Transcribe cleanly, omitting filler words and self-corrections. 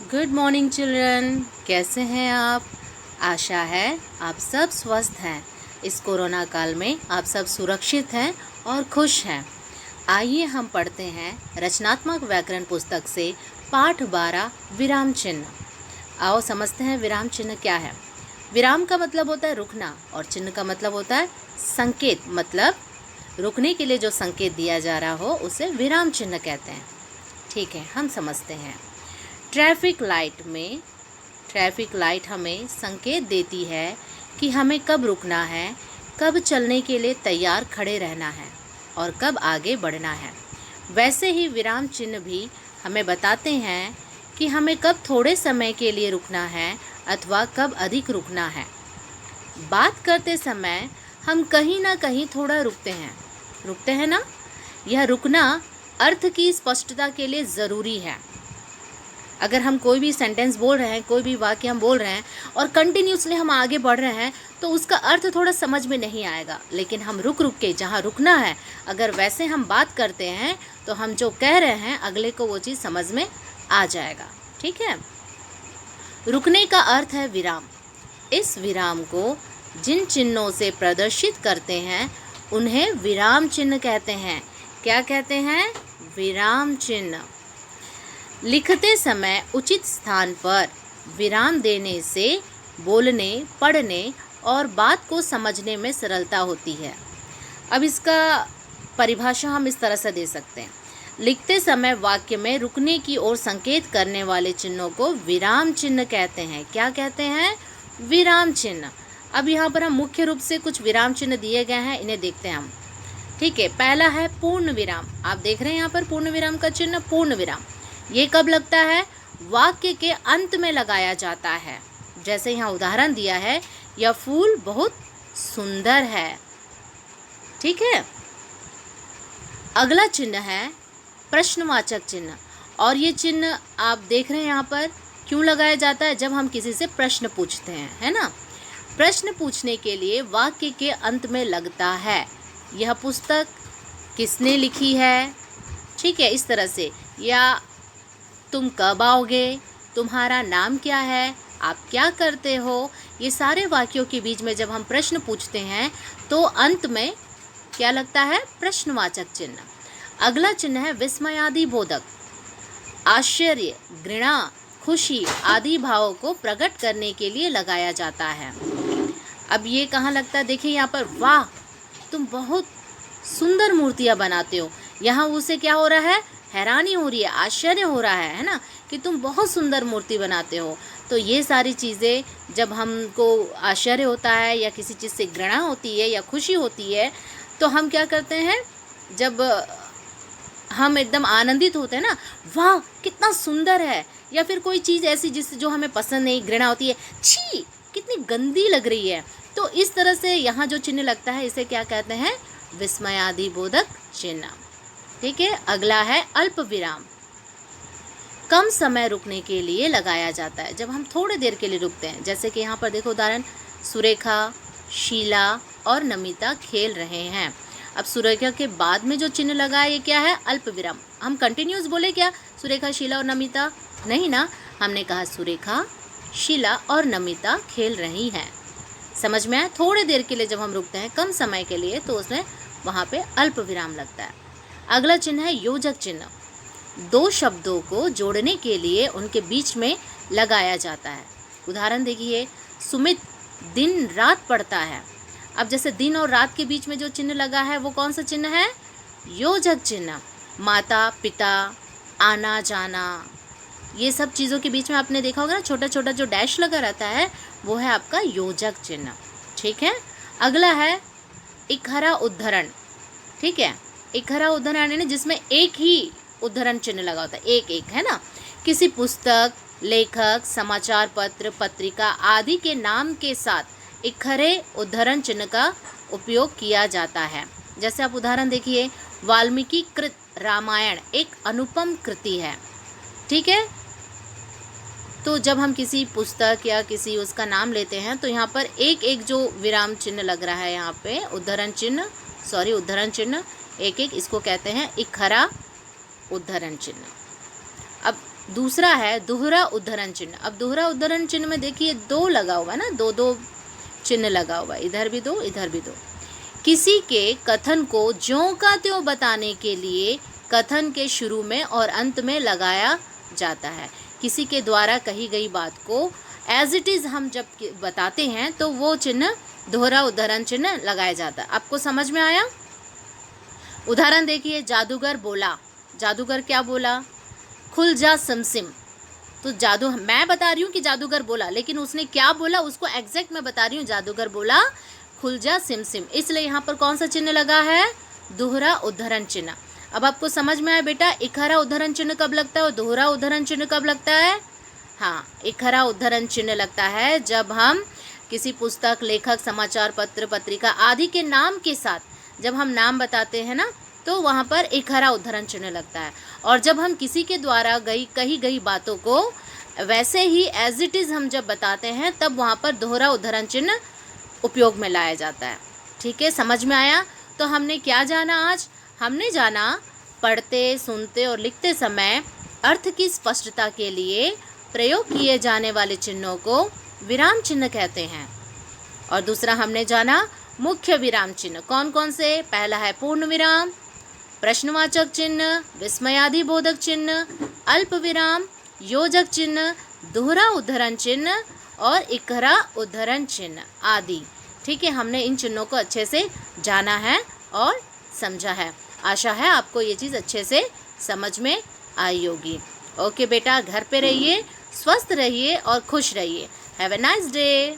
Good morning children, कैसे हैं आप। आशा है आप सब स्वस्थ हैं। इस कोरोना काल में आप सब सुरक्षित हैं और खुश हैं। आइए हम पढ़ते हैं रचनात्मक व्याकरण पुस्तक से पाठ 12 विराम चिन्ह। आओ समझते हैं विराम चिन्ह क्या है। विराम का मतलब होता है रुकना और चिन्ह का मतलब होता है संकेत, मतलब रुकने के लिए जो संकेत दिया जा रहा हो उसे विराम चिन्ह कहते हैं। ठीक है, हम समझते हैं। ट्रैफिक लाइट हमें संकेत देती है कि हमें कब रुकना है, कब चलने के लिए तैयार खड़े रहना है और कब आगे बढ़ना है। वैसे ही विराम चिन्ह भी हमें बताते हैं कि हमें कब थोड़े समय के लिए रुकना है अथवा कब अधिक रुकना है। बात करते समय हम कहीं ना कहीं थोड़ा रुकते हैं ना। यह रुकना अर्थ की स्पष्टता के लिए ज़रूरी है। अगर हम कोई भी सेंटेंस बोल रहे हैं, कोई भी वाक्य हम बोल रहे हैं और कंटिन्यूसली हम आगे बढ़ रहे हैं तो उसका अर्थ थोड़ा समझ में नहीं आएगा। लेकिन हम रुक के जहाँ रुकना है, अगर वैसे हम बात करते हैं तो हम जो कह रहे हैं अगले को वो चीज़ समझ में आ जाएगा। ठीक है, रुकने का अर्थ है विराम। इस विराम को जिन चिन्हों से प्रदर्शित करते हैं उन्हें विराम चिन्ह कहते हैं। क्या कहते हैं? विराम चिन्ह। लिखते समय उचित स्थान पर विराम देने से बोलने, पढ़ने और बात को समझने में सरलता होती है। अब इसका परिभाषा हम इस तरह से दे सकते हैं। लिखते समय वाक्य में रुकने की ओर संकेत करने वाले चिन्हों को विराम चिन्ह कहते हैं। क्या कहते हैं? विराम चिन्ह। अब यहाँ पर हम मुख्य रूप से कुछ विराम चिन्ह दिए गए हैं, इन्हें देखते हैं हम। ठीक है, पहला है पूर्ण विराम। आप देख रहे हैं यहाँ पर पूर्ण विराम का चिन्ह, पूर्ण विराम। ये कब लगता है? वाक्य के अंत में लगाया जाता है। जैसे यहाँ उदाहरण दिया है, यह फूल बहुत सुंदर है। ठीक है, अगला चिन्ह है प्रश्नवाचक चिन्ह। और ये चिन्ह आप देख रहे हैं यहाँ पर क्यों लगाया जाता है? जब हम किसी से प्रश्न पूछते हैं, है ना। प्रश्न पूछने के लिए वाक्य के अंत में लगता है। यह पुस्तक किसने लिखी है? ठीक है, इस तरह से। या तुम कब आओगे? तुम्हारा नाम क्या है? आप क्या करते हो? ये सारे वाक्यों के बीच में जब हम प्रश्न पूछते हैं तो अंत में क्या लगता है? प्रश्नवाचक चिन्ह। अगला चिन्ह है विस्मयादि बोधक। आश्चर्य, घृणा, खुशी आदि भावों को प्रकट करने के लिए लगाया जाता है। अब ये कहाँ लगता है? देखिए यहाँ पर, वाह तुम बहुत सुंदर मूर्तियाँ बनाते हो। यहाँ उसे क्या हो रहा है? हैरानी हो रही है, आश्चर्य हो रहा है ना, कि तुम बहुत सुंदर मूर्ति बनाते हो। तो ये सारी चीज़ें जब हमको आश्चर्य होता है या किसी चीज़ से घृणा होती है या खुशी होती है तो हम क्या करते हैं? जब हम एकदम आनंदित होते हैं ना, वाह कितना सुंदर है, या फिर कोई चीज़ ऐसी जिससे जो हमें पसंद नहीं, घृणा होती है, छी कितनी गंदी लग रही है। तो इस तरह से यहाँ जो चिन्ह लगता है इसे क्या कहते हैं? विस्मयादि बोधक चिन्ह। ठीक है, अगला है अल्प विराम। कम समय रुकने के लिए लगाया जाता है, जब हम थोड़ी देर के लिए रुकते हैं। जैसे कि यहाँ पर देखो उदाहरण, सुरेखा, शीला और नमिता खेल रहे हैं। अब सुरेखा के बाद में जो चिन्ह लगा है ये क्या है? अल्प विराम। हम कंटिन्यूस बोले क्या? सुरेखा, शीला और नमिता? नहीं ना, हमने कहा सुरेखा, शीला और नमिता खेल रही हैं। समझ में आया? थोड़ी देर के लिए जब हम रुकते हैं, कम समय के लिए, तो उसमें वहाँ पे अल्प विराम लगता है। अगला चिन्ह है योजक चिन्ह। दो शब्दों को जोड़ने के लिए उनके बीच में लगाया जाता है। उदाहरण देखिए, सुमित दिन रात पढ़ता है। अब जैसे दिन और रात के बीच में जो चिन्ह लगा है वो कौन सा चिन्ह है? योजक चिन्ह। माता, पिता, आना जाना, ये सब चीज़ों के बीच में आपने देखा होगा ना, छोटा छोटा जो डैश लगा रहता है वो है आपका योजक चिन्ह। ठीक है, अगला है इकहरा उद्धरण। ठीक है, इकहरा उद्धरण है ना, जिसमें एक ही उद्धरण चिन्ह लगा होता है, एक है ना। किसी पुस्तक, लेखक, समाचार पत्र, पत्रिका आदि के नाम के साथ इकहरे उद्धरण चिन्ह का उपयोग किया जाता है। जैसे आप उदाहरण देखिए, वाल्मीकि कृत रामायण एक अनुपम कृति है। ठीक है, तो जब हम किसी पुस्तक या किसी उसका नाम लेते हैं तो यहाँ पर एक एक जो विराम चिन्ह लग रहा है, यहाँ पे उद्धरण चिन्ह एक एक, इसको कहते हैं इकहरा उद्धरण चिन्ह। अब दूसरा है दोहरा उद्धरण चिन्ह। अब दोहरा उद्धरण चिन्ह में देखिए दो लगा हुआ है ना, दो दो चिन्ह लगा हुआ है, इधर भी दो इधर भी दो। किसी के कथन को ज्यों का त्यों बताने के लिए कथन के शुरू में और अंत में लगाया जाता है। किसी के द्वारा कही गई बात को एज इट इज़ हम जब बताते हैं तो वो चिन्ह दोहरा उद्धरण चिन्ह लगाया जाता है। आपको समझ में आया? उदाहरण देखिए, जादूगर बोला। जादूगर क्या बोला? खुल जा सिमसिम। तो जादू, मैं बता रही हूँ कि जादूगर बोला, लेकिन उसने क्या बोला उसको एग्जैक्ट मैं बता रही हूँ। जादूगर बोला खुल जा सिमसिम, इसलिए यहाँ पर कौन सा चिन्ह लगा है? दोहरा उद्धरण चिन्ह। अब आपको समझ में आया बेटा इकहरा उद्धरण चिन्ह कब लगता है और दोहरा उद्धरण चिन्ह कब लगता है? हाँ, इकहरा उद्धरण चिन्ह लगता है जब हम किसी पुस्तक, लेखक, समाचार पत्र, पत्रिका आदि के नाम के साथ जब हम नाम बताते हैं ना, तो वहाँ पर इकहरा उद्धरण चिन्ह लगता है। और जब हम किसी के द्वारा कही गई बातों को वैसे ही एज इट इज़ हम जब बताते हैं तब वहाँ पर दोहरा उद्धरण चिन्ह उपयोग में लाया जाता है। ठीक है, समझ में आया? तो हमने क्या जाना आज? हमने जाना पढ़ते, सुनते और लिखते समय अर्थ की स्पष्टता के लिए प्रयोग किए जाने वाले चिन्हों को विराम चिन्ह कहते हैं। और दूसरा हमने जाना मुख्य विराम चिन्ह कौन कौन से? पहला है पूर्ण विराम, प्रश्नवाचक चिन्ह, विस्मयादिबोधक चिन्ह, अल्प विराम, योजक चिन्ह, दोहरा उद्धरण चिन्ह और इकहरा उद्धरण चिन्ह आदि। ठीक है, हमने इन चिन्हों को अच्छे से जाना है और समझा है। आशा है आपको ये चीज़ अच्छे से समझ में आई होगी। ओके बेटा, घर पे रहिए, स्वस्थ रहिए और खुश रहिए। Have a nice day.